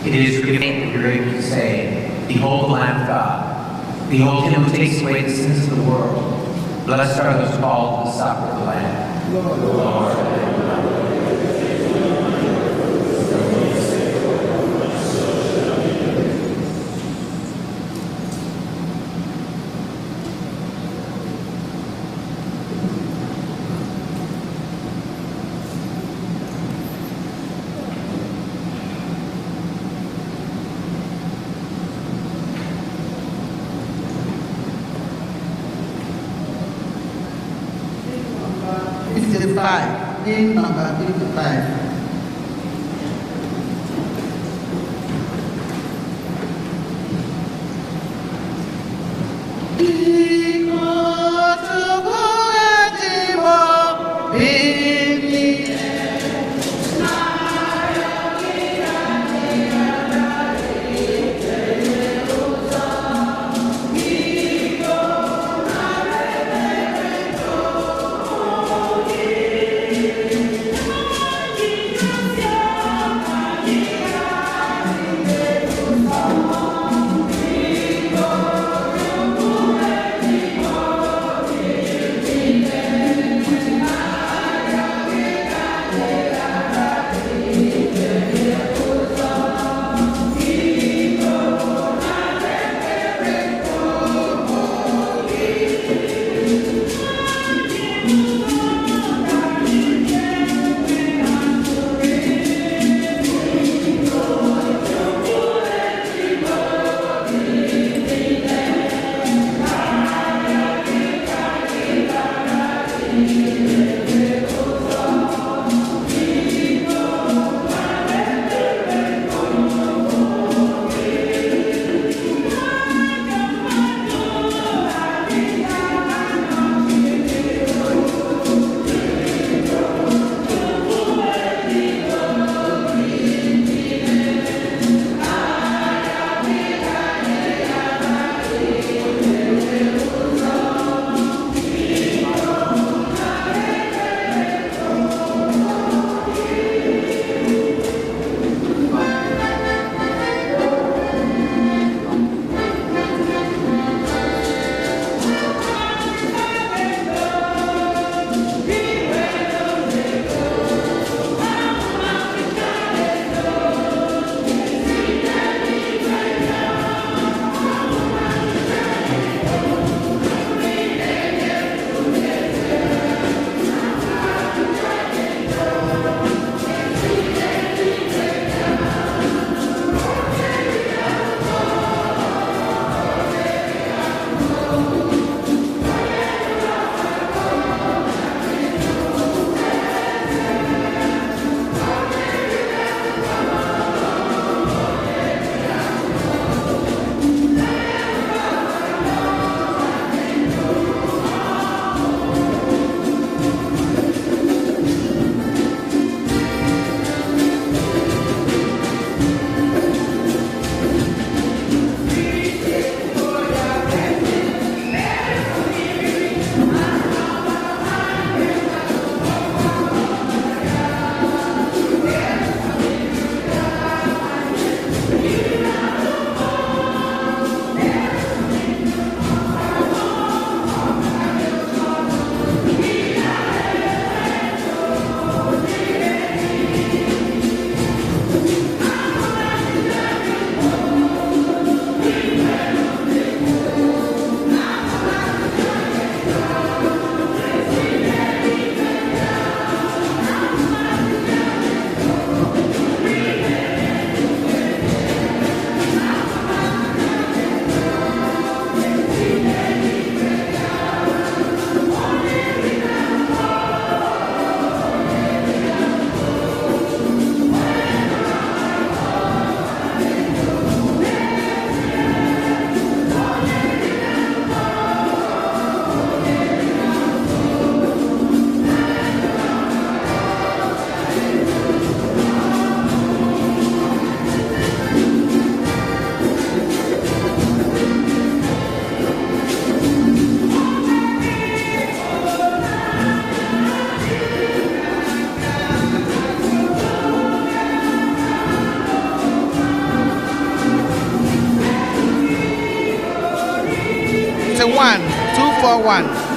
It is for faith that you're able to say, Behold the Lamb of God. Behold him who takes away the sins of the world. Blessed are those called to the supper of the Lamb. Lord. In number 55. War I.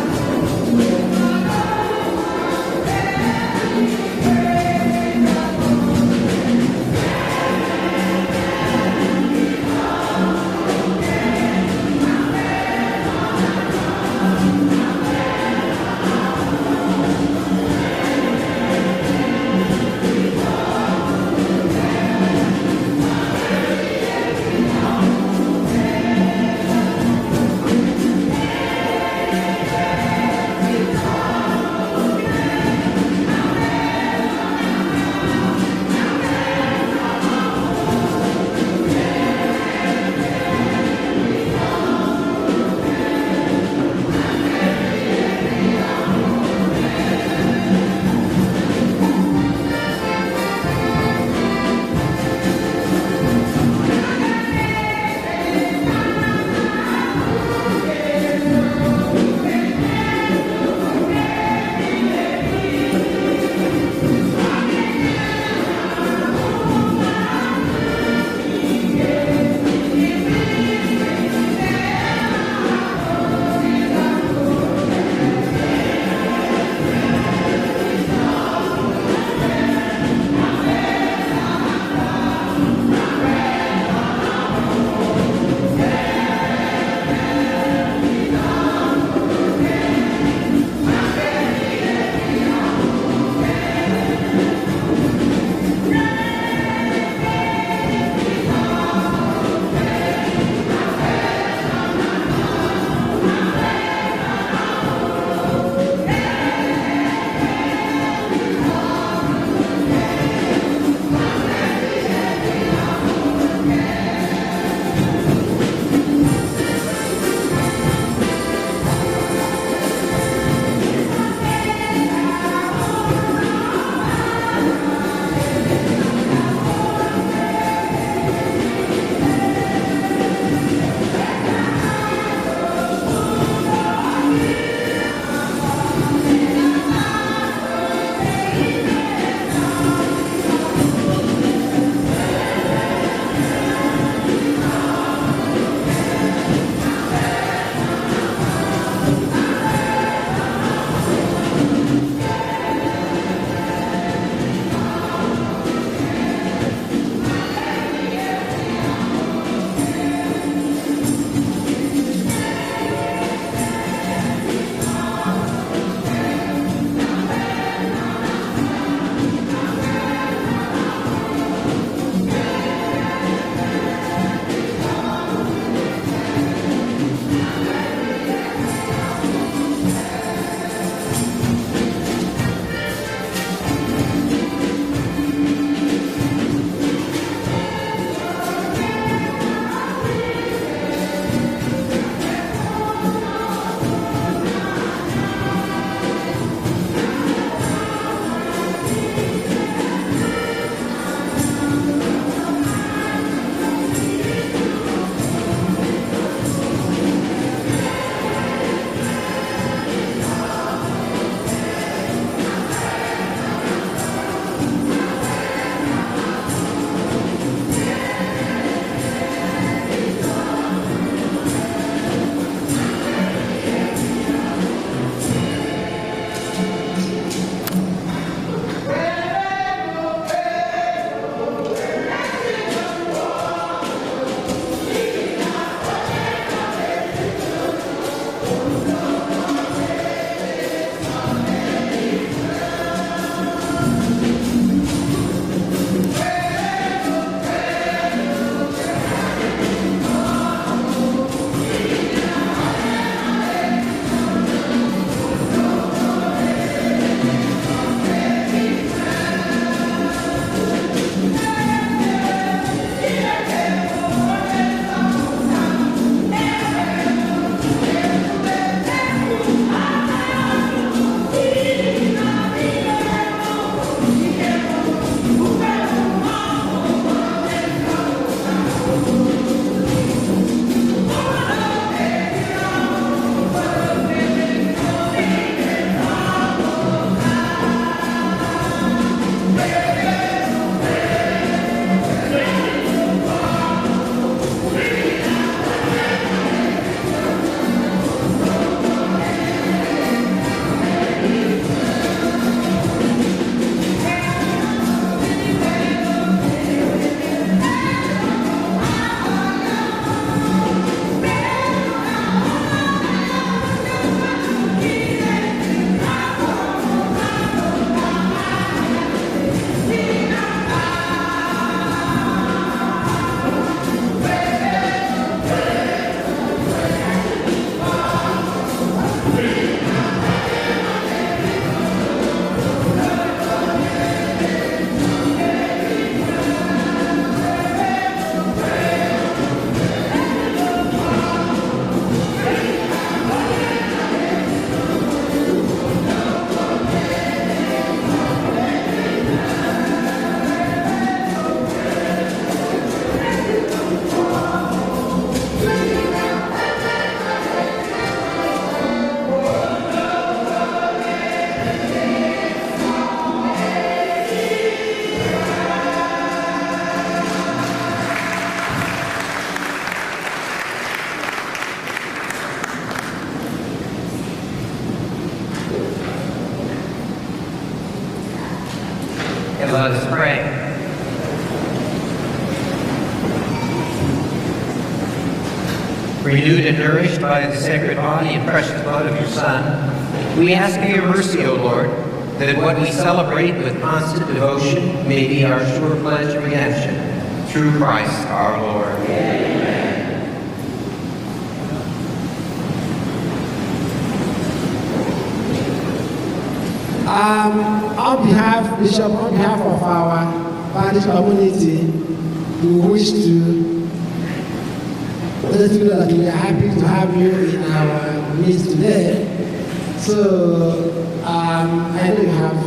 And let us pray. Renewed and nourished by the sacred body and precious blood of your Son, we ask for your mercy, O Lord, that what we celebrate with constant devotion may be our sure pledge of redemption. Through Christ our Lord. Amen. On behalf of our parish community, we wish to let you know that we are happy to have you in our midst today. So I know you have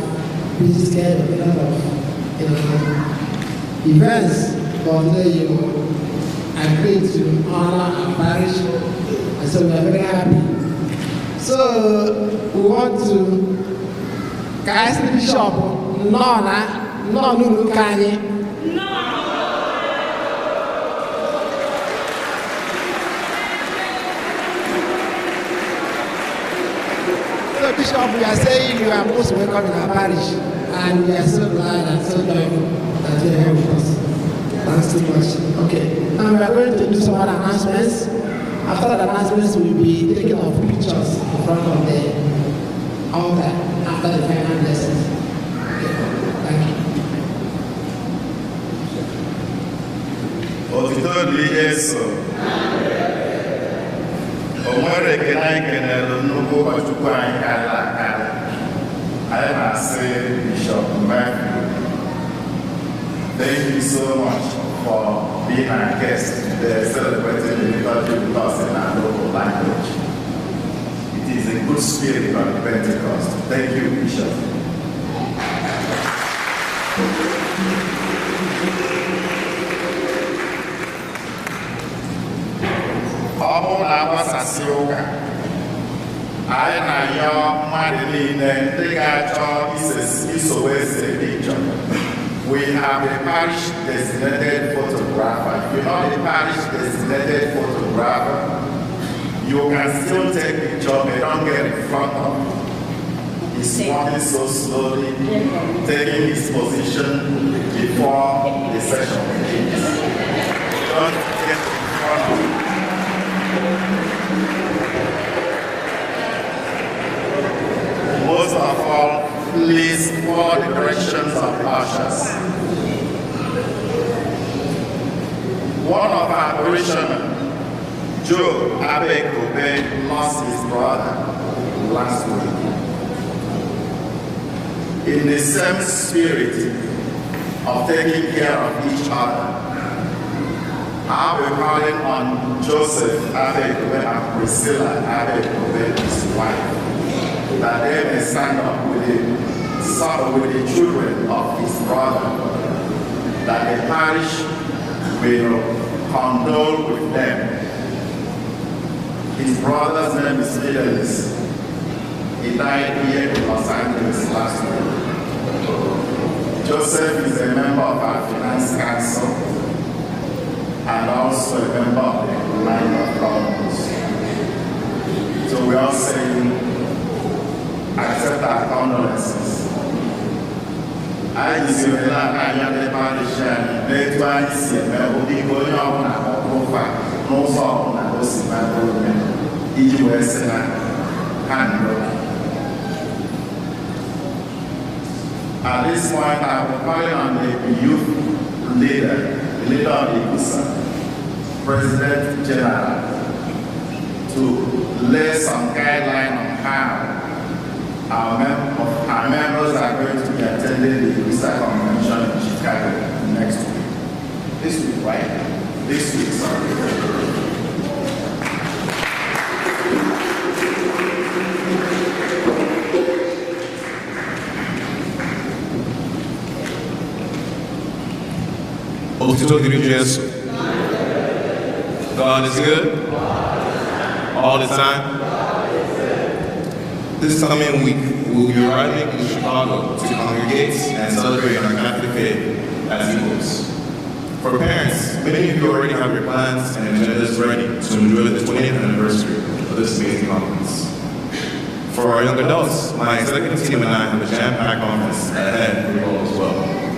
busy schedule, a lot of events, but today you agreed to honor our parish, and so we are very happy. So we want to guys the bishop no kanye. So Bishop, we are saying you are most welcome in our parish, and we are so glad and so joyful that you are here with us. Thanks so much. Okay, now we are going to do some other announcements. After the announcements, we will be taking our pictures in front of the altar after the final lessons. Okay, thank you. Otito dị Yesu. O nwere ekele anyị kelere nnukwu ụkọchukwu anyị karịrị akarị. Anyị na-asị Bishop Matthew, thank you so much for being our guest today, celebrating the liturgy with us in our local language. It is a good spirit of Pentecost. Thank you, Bishop. Ọ bụrụ na agbasasị ụka, anyị na-ayọ mmadụ niile ndị ga-achọ isowe eze picture. We have a parish designated photographer. If you're not a parish designated photographer, you can still take picture, but don't get in front of him. He's walking so slowly, taking his position before the session begins. Don't get in front of him. Most of all, please follow the directions of the ushers. One of our parishioners, Joe Abekobe, lost his brother last week. In the same spirit of taking care of each other, I'll be calling on Joseph Abekobe and Priscilla Abekobe, his wife, that they may stand up with the children of his brother, that the parish will condole with them. His brother's name is Fidelis. He died here in Los Angeles last week. Joseph is a member of our finance council and also a member of the line of governors. So we are saying, accept our condolences. I just feel like I am the parish and they do I see a member of At this point, I will call on the youth leader, the leader of the ICUSA, President General, to lay some guideline on how our members are going to be attending the ICUSA convention in Chicago next week. This week, right? This week, sorry. God is good all the time. This coming week, we'll be arriving in Chicago to congregate and celebrate our Catholic faith as equals. For parents, many of you already have your plans and agendas ready to enjoy the 20th anniversary of this amazing conference. For our young adults, my executive team and I have a jam-packed conference ahead for you all as well.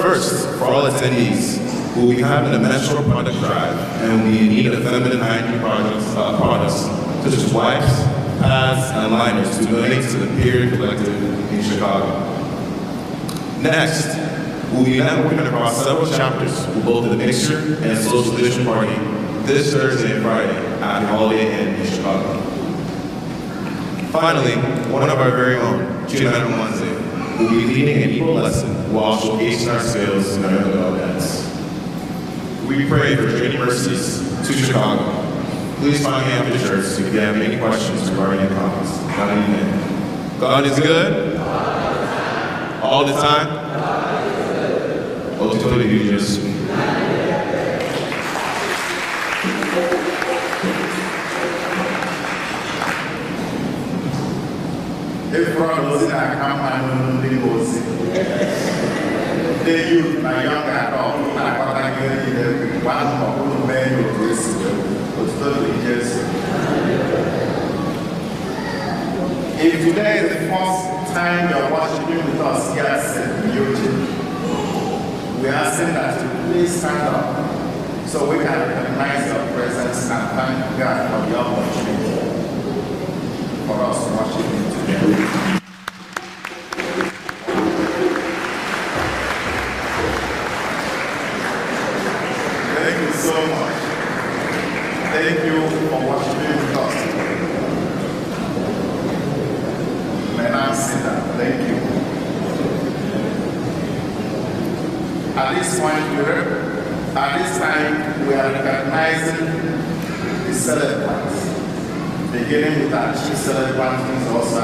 First, for all attendees, we'll be having a menstrual product drive and we'll be in need of feminine hygiene products such as wipes, pads, and liners to donate to the Period Collective in Chicago. Next, we'll be networking across several chapters for both the Mixture and Social Edition Party this Thursday and Friday at the Holiday Inn in Chicago. Finally, one of our very own, Jim and Wednesday, will be leading an equal lesson while showcasing our skills in our young adult dance. We pray for journey mercies to Chicago. Please find me after the church if you have any questions regarding your comments. God is good. All the time. The youth, my young adult, one of the men who is religious. If today is the first time you're worshiping with us here at St.Eugene, we are asking that you please stand up so we can recognize your presence and thank God for the opportunity for us to worship Him together. Thank you so much. Thank you for worshiping with us today. May I say that? Thank you. At this time, we are recognizing the celebrants, beginning with our chief celebrant, who is also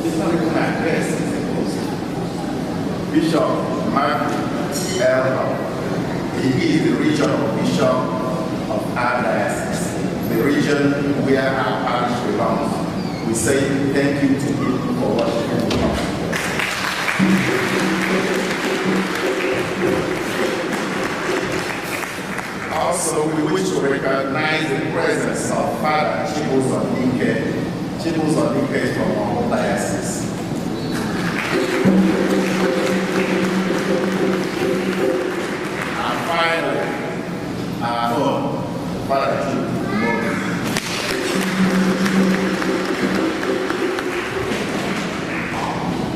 it's not even my guest, Bishop Matthew L. He is the regional bishop of our diocese, the region where our parish belongs. We say thank you to him for worshiping with us. Also, we wish to recognize the presence of Father Chibuzor Dike from our own diocese. And finally, our own Father Chibuzor.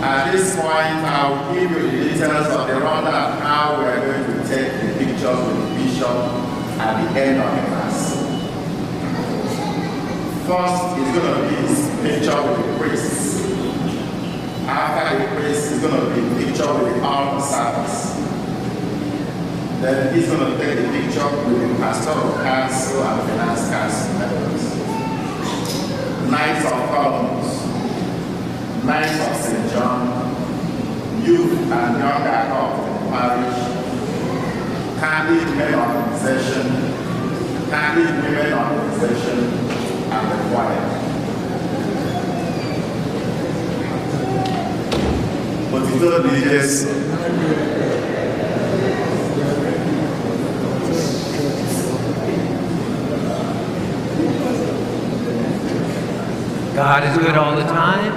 At this point, I will give you the details of the rundown of how we are going to take the pictures with the bishop at the end of the class. First is going to be his picture with the priests. After the priest is going to be a picture with the altar service. Then he's going to take the picture with the pastoral council and finance council members. Knights of Columbus, Knights of St. John, youth and young adults in the parish, Candid Men Organization, Candid Women Organization, and the choir. But it doesn't need this. God is good all the time.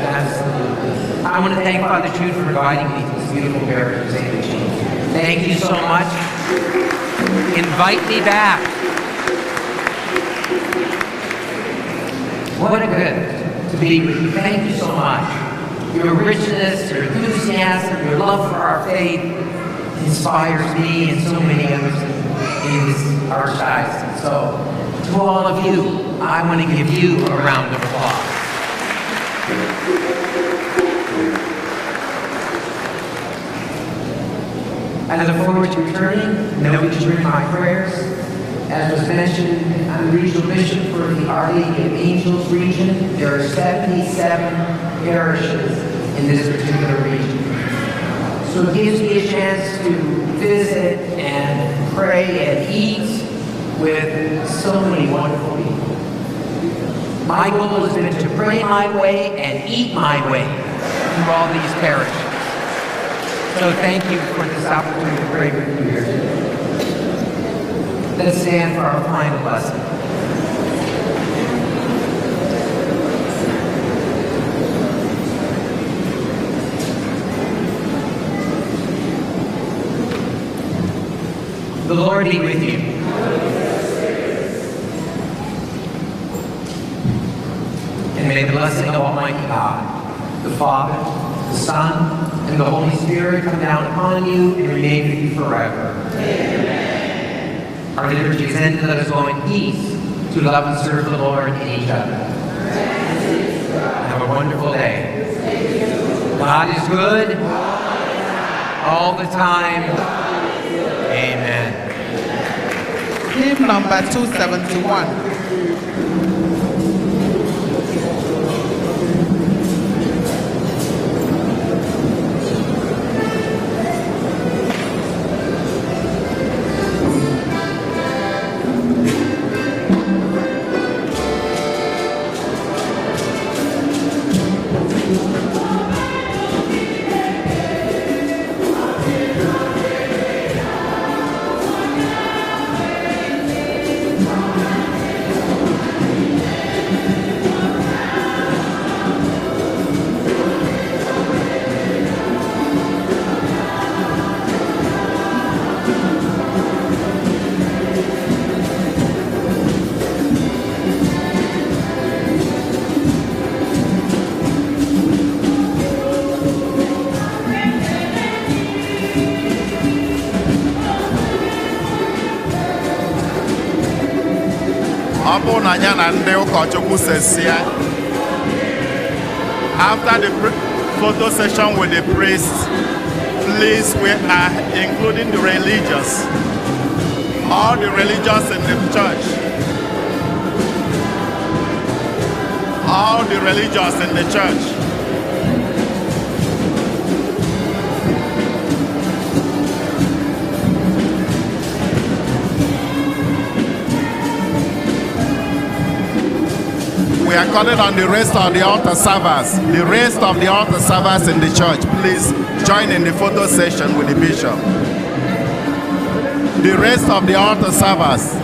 Absolutely. I want to thank Father Jude for inviting me to this beautiful parish of St.Eugene. Thank you so much. Invite me back. What a gift to be with you. Thank you so much. Your richness, your enthusiasm, your love for our faith inspires me and so many others in this archdiocese. So, to all of you, I want to give you a round of applause. I look forward to returning, knowing to bring my prayers. As was mentioned, I'm the regional bishop for the Our Lady of Angels region. There are 77 parishes in this particular region. So it gives me a chance to visit and pray and eat with so many wonderful people. My goal has been to pray my way and eat my way through all these parishes. So thank you for this opportunity to pray with you here today. Let's stand for our final blessing. The Lord be with you. And may the blessing of Almighty God, the Father, the Son, and the Holy Spirit come down upon you and remain with you forever. Amen. Our liturgy is ended. Let us go in peace to love and serve the Lord and each other. Have a wonderful day. God is good all the time. Amen. Hymn number 271. After the photo session with the priest, please, we are including the religious, all the religious in the church, all the religious in the church. We are calling on the rest of the altar servers. The rest of the altar servers in the church, please join in the photo session with the bishop. The rest of the altar servers.